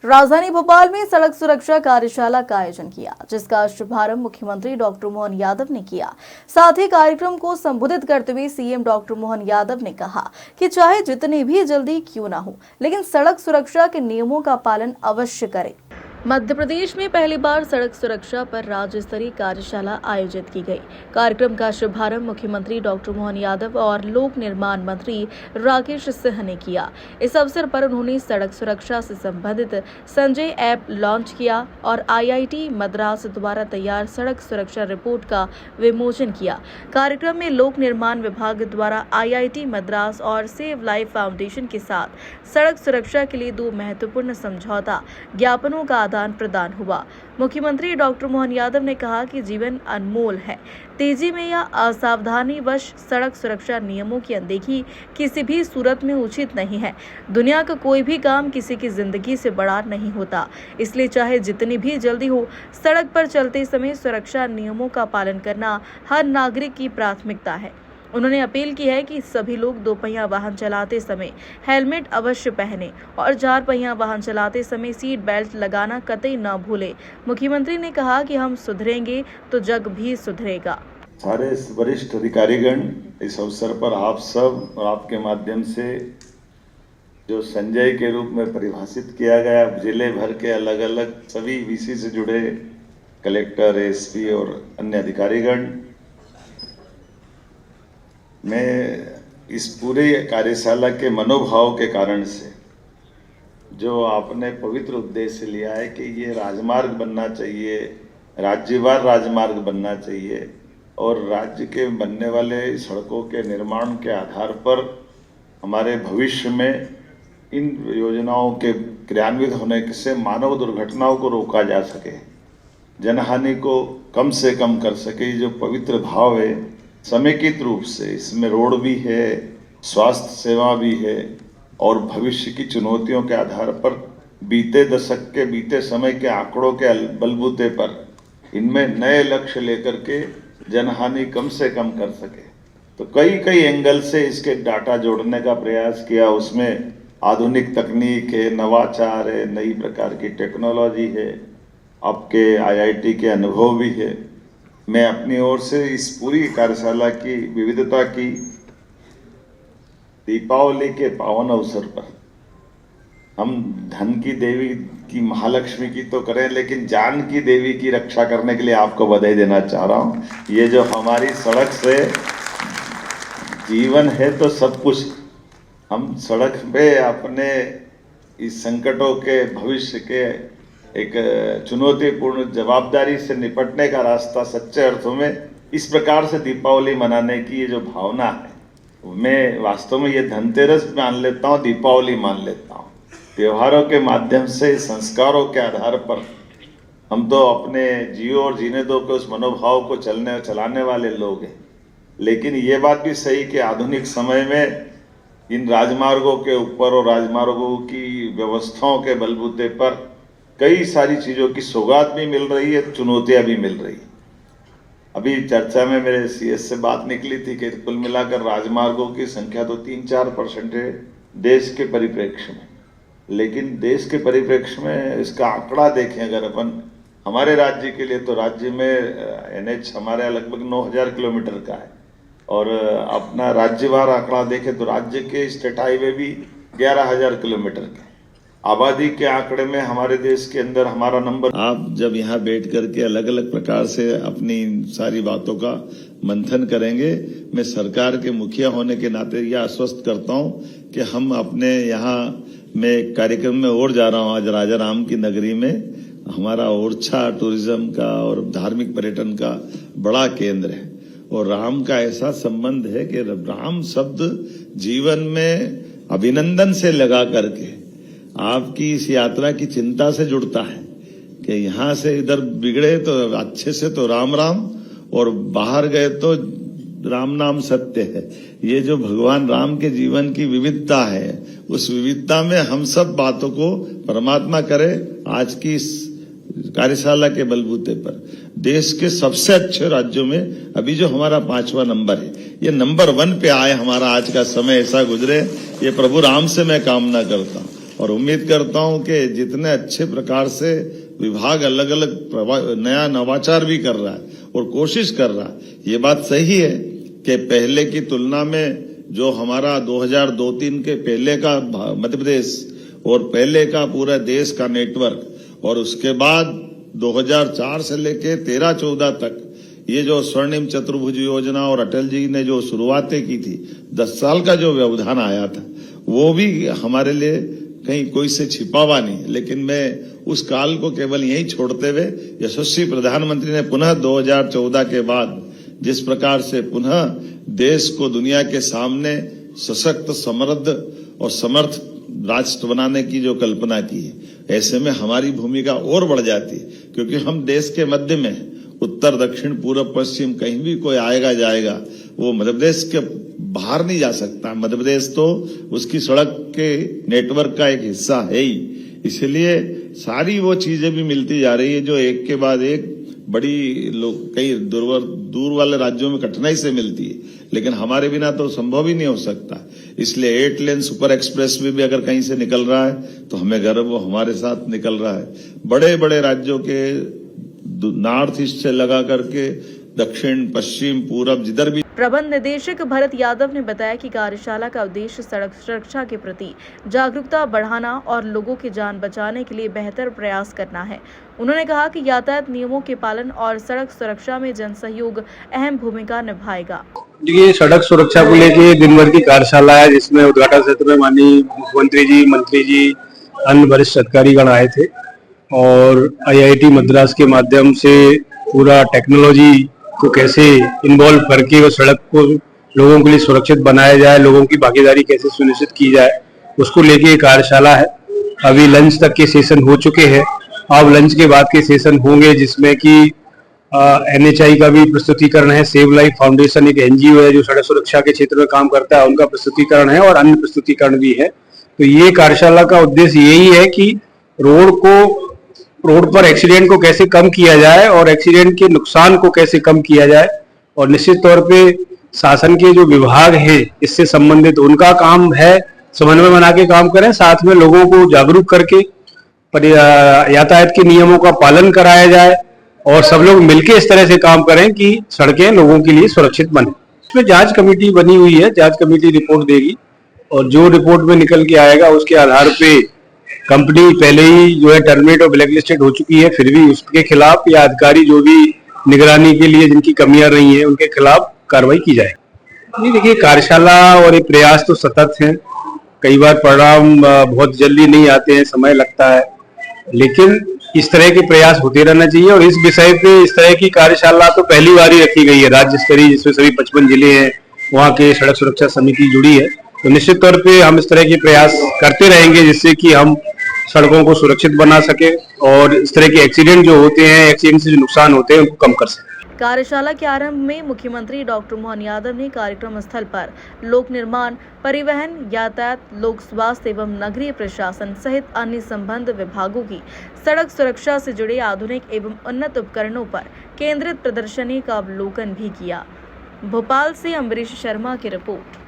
राजधानी भोपाल में सड़क सुरक्षा कार्यशाला का आयोजन किया, जिसका शुभारंभ मुख्यमंत्री डॉक्टर मोहन यादव ने किया। साथ ही कार्यक्रम को संबोधित करते हुए सीएम डॉक्टर मोहन यादव ने कहा कि चाहे जितनी भी जल्दी क्यों ना हो, लेकिन सड़क सुरक्षा के नियमों का पालन अवश्य करें। मध्य प्रदेश में पहली बार सड़क सुरक्षा पर राज्य स्तरीय कार्यशाला आयोजित की गई। कार्यक्रम का शुभारंभ मुख्यमंत्री डॉक्टर मोहन यादव और लोक निर्माण मंत्री राकेश सिंह ने किया। इस अवसर पर उन्होंने सड़क सुरक्षा से संबंधित संजय ऐप लॉन्च किया और आईआईटी मद्रास द्वारा तैयार सड़क सुरक्षा रिपोर्ट का विमोचन किया। कार्यक्रम में लोक निर्माण विभाग द्वारा आईआईटी मद्रास और सेव लाइफ फाउंडेशन के साथ सड़क सुरक्षा के लिए 2 महत्वपूर्ण समझौता ज्ञापनों का आदान प्रदान हुआ। मुख्यमंत्री डॉक्टर मोहन यादव ने कहा कि जीवन अनमोल है। तेजी में या असावधानी वश सड़क सुरक्षा नियमों की अनदेखी किसी भी सूरत में उचित नहीं है। दुनिया का कोई भी काम किसी की जिंदगी से बड़ा नहीं होता, इसलिए चाहे जितनी भी जल्दी हो, सड़क पर चलते समय सुरक्षा नियमों का पालन करना हर नागरिक की प्राथमिकता है। उन्होंने अपील की है कि सभी लोग 2 पहिया वाहन चलाते समय हेलमेट अवश्य पहनें और 4 पहिया वाहन चलाते समय सीट बेल्ट लगाना कतई न भूलें। मुख्यमंत्री ने कहा कि हम सुधरेंगे तो जग भी सुधरेगा। सारे वरिष्ठ अधिकारीगण, इस अवसर पर आप सब और आपके माध्यम से जो संजय के रूप में परिभाषित किया गया, जिले भर के अलग अलग सभी वीसी से जुड़े कलेक्टर, एसपी और अन्य अधिकारीगण, मैं इस पूरे कार्यशाला के मनोभाव के कारण से जो आपने पवित्र उद्देश्य लिया है कि ये राजमार्ग बनना चाहिए, राज्यवार राजमार्ग बनना चाहिए और राज्य के बनने वाले सड़कों के निर्माण के आधार पर हमारे भविष्य में इन योजनाओं के क्रियान्वित होने से मानव दुर्घटनाओं को रोका जा सके, जनहानि को कम से कम कर सके। जो पवित्र भाव है, समेकित रूप से इसमें रोड भी है, स्वास्थ्य सेवा भी है और भविष्य की चुनौतियों के आधार पर बीते दशक के, बीते समय के आंकड़ों के बलबूते पर इनमें नए लक्ष्य लेकर के जनहानि कम से कम कर सके। तो कई एंगल से इसके डाटा जोड़ने का प्रयास किया। उसमें आधुनिक तकनीक है, नवाचार है, नई प्रकार की टेक्नोलॉजी है, आपके आईआईटी के अनुभव भी है। मैं अपनी ओर से इस पूरी कार्यशाला की विविधता की दीपावली के पावन अवसर पर हम धन की देवी की महालक्ष्मी की तो करें, लेकिन जान की देवी की रक्षा करने के लिए आपको बधाई देना चाह रहा हूं। ये जो हमारी सड़क से जीवन है तो सब कुछ, हम सड़क पे अपने इस संकटों के, भविष्य के एक चुनौतीपूर्ण जवाबदारी से निपटने का रास्ता सच्चे अर्थों में इस प्रकार से दीपावली मनाने की ये जो भावना है, मैं वास्तव में ये धनतेरस मान लेता हूँ, दीपावली मान लेता हूँ। त्योहारों के माध्यम से, संस्कारों के आधार पर हम तो अपने जियो और जीने दो के उस मनोभाव को चलाने वाले लोग हैं। लेकिन ये बात भी सही कि आधुनिक समय में इन राजमार्गों के ऊपर और राजमार्गों की व्यवस्थाओं के बलबूते पर कई सारी चीज़ों की सौगात भी मिल रही है, चुनौतियां भी मिल रही है। अभी चर्चा में मेरे सीएस से बात निकली थी कि कुल मिलाकर राजमार्गों की संख्या तो 3-4% है देश के परिप्रेक्ष्य में, लेकिन देश के परिप्रेक्ष्य में इसका आंकड़ा देखें अगर अपन हमारे राज्य के लिए, तो राज्य में एनएच हमारे लगभग 9000 किलोमीटर का है और अपना राज्यवार आंकड़ा देखें तो राज्य के स्टेट हाईवे भी 11000 किलोमीटर के। आबादी के आंकड़े में हमारे देश के अंदर हमारा नंबर। आप जब यहाँ बैठ करके अलग अलग प्रकार से अपनी सारी बातों का मंथन करेंगे, मैं सरकार के मुखिया होने के नाते यह आश्वस्त करता हूँ कि हम अपने यहाँ, मैं कार्यक्रम में और जा रहा हूँ आज राजा राम की नगरी में, हमारा ओरछा टूरिज्म का और धार्मिक पर्यटन का बड़ा केंद्र है और राम का ऐसा संबंध है कि राम शब्द जीवन में अभिनंदन से लगा करके आपकी इस यात्रा की चिंता से जुड़ता है कि यहाँ से इधर बिगड़े तो अच्छे से तो राम राम और बाहर गए तो राम नाम सत्य है। ये जो भगवान राम के जीवन की विविधता है, उस विविधता में हम सब बातों को परमात्मा करे। आज की इस कार्यशाला के बलबूते पर देश के सबसे अच्छे राज्यों में अभी जो हमारा 5वां नंबर है, ये नंबर 1 पे आए, हमारा आज का समय ऐसा गुजरे, ये प्रभु राम से मैं कामना करता हूँ। और उम्मीद करता हूं कि जितने अच्छे प्रकार से विभाग अलग अलग नया नवाचार भी कर रहा है और कोशिश कर रहा है, ये बात सही है कि पहले की तुलना में जो हमारा 2002-03 के पहले का मध्य प्रदेश और पहले का पूरा देश का नेटवर्क और उसके बाद 2004 से लेके 13-14 तक ये जो स्वर्णिम चतुर्भुज योजना और अटल जी ने जो शुरुआतें की थी, 10 साल का जो व्यवधान आया था, वो भी हमारे लिए कहीं कोई से छिपा हुआ नहीं। लेकिन मैं उस काल को केवल यही छोड़ते हुए यशस्वी प्रधानमंत्री ने पुनः 2014 के बाद जिस प्रकार से पुनः देश को दुनिया के सामने सशक्त, समृद्ध और समर्थ राष्ट्र बनाने की जो कल्पना की है, ऐसे में हमारी भूमिका और बढ़ जाती है, क्योंकि हम देश के मध्य में, उत्तर दक्षिण पूर्व पश्चिम कहीं भी कोई आएगा जाएगा, वो मध्य प्रदेश के बाहर नहीं जा सकता। मध्य प्रदेश तो उसकी सड़क के नेटवर्क का एक हिस्सा है ही, इसलिए सारी वो चीजें भी मिलती जा रही है जो एक के बाद एक बड़ी लोग कई दूर वाले राज्यों में कठिनाई से मिलती है, लेकिन हमारे बिना तो संभव ही नहीं हो सकता। इसलिए 8 लेन सुपर एक्सप्रेस भी अगर कहीं से निकल रहा है तो हमें गर्व, वो हमारे साथ निकल रहा है। बड़े बड़े राज्यों के नॉर्थ ईस्ट से लगा करके दक्षिण, पश्चिम, पूरब, जिधर भी। प्रबंध निदेशक भरत यादव ने बताया कि कार्यशाला का उद्देश्य सड़क सुरक्षा के प्रति जागरूकता बढ़ाना और लोगों की जान बचाने के लिए बेहतर प्रयास करना है। उन्होंने कहा कि यातायात नियमों के पालन और सड़क सुरक्षा में जन सहयोग अहम भूमिका निभाएगा। ये सड़क सुरक्षा को लेके दिन भर की कार्यशाला है, जिसमें उद्घाटन सत्र में माननीय मुख्यमंत्री जी, मंत्री जी, अन्य वरिष्ठ अधिकारीगण आए थे और IIT मद्रास के माध्यम से पूरा टेक्नोलॉजी को कैसे इन्वॉल्व करके वो सड़क को लोगों के लिए सुरक्षित बनाया जाए, लोगों की भागीदारी कैसे सुनिश्चित की जाए, उसको लेके कार्यशाला है। अभी लंच तक के सेशन हो चुके हैं, अब लंच के बाद के सेशन होंगे जिसमें कि NHI का भी प्रस्तुतिकरण है, सेव लाइफ फाउंडेशन एक NGO है जो सड़क सुरक्षा के क्षेत्र में काम करता है, उनका प्रस्तुतिकरण है और अन्य प्रस्तुतिकरण भी है। तो ये कार्यशाला का उद्देश्य यही है कि रोड पर एक्सीडेंट को कैसे कम किया जाए और एक्सीडेंट के नुकसान को कैसे कम किया जाए, और निश्चित तौर पे शासन के जो विभाग है इससे संबंधित उनका काम है समन्वय बना के काम करें, साथ में लोगों को जागरूक करके यातायात के नियमों का पालन कराया जाए और सब लोग मिलकर इस तरह से काम करें कि सड़कें लोगों के लिए सुरक्षित बने। इसमें जांच कमेटी बनी हुई है, जांच कमेटी रिपोर्ट देगी और जो रिपोर्ट में निकल के आएगा उसके आधार पे कंपनी पहले ही जो है टर्मिनेट और ब्लैक लिस्टेड हो चुकी है, फिर भी उसके खिलाफ या अधिकारी जो भी निगरानी के लिए जिनकी कमियां रही हैं उनके खिलाफ कार्रवाई की जाए। ये देखिए, कार्यशाला और ये प्रयास तो सतत हैं, कई बार परिणाम बहुत जल्दी नहीं आते हैं, समय लगता है, लेकिन इस तरह के प्रयास होते रहना चाहिए। और इस विषय पे इस तरह की कार्यशाला तो पहली बार ही रखी गई है राज्य स्तरीय, जिसमें सभी 55 जिले हैं, वहाँ के सड़क सुरक्षा समिति जुड़ी है। तो निश्चित तौर पे हम इस तरह के प्रयास करते रहेंगे जिससे कि हम सड़कों को सुरक्षित बना सके और इस तरह के एक्सीडेंट जो होते हैं, एक्सीडेंट से जो नुकसान होते हैं, उनको कम कर सके। कार्यशाला के आरंभ में मुख्यमंत्री डॉक्टर मोहन यादव ने कार्यक्रम स्थल पर लोक निर्माण, परिवहन, यातायात, लोक स्वास्थ्य एवं नगरीय प्रशासन सहित अन्य संबद्ध विभागों की सड़क सुरक्षा से जुड़े आधुनिक एवं उन्नत उपकरणों पर केंद्रित प्रदर्शनी का अवलोकन भी किया। भोपाल से अम्बरीश शर्मा की रिपोर्ट।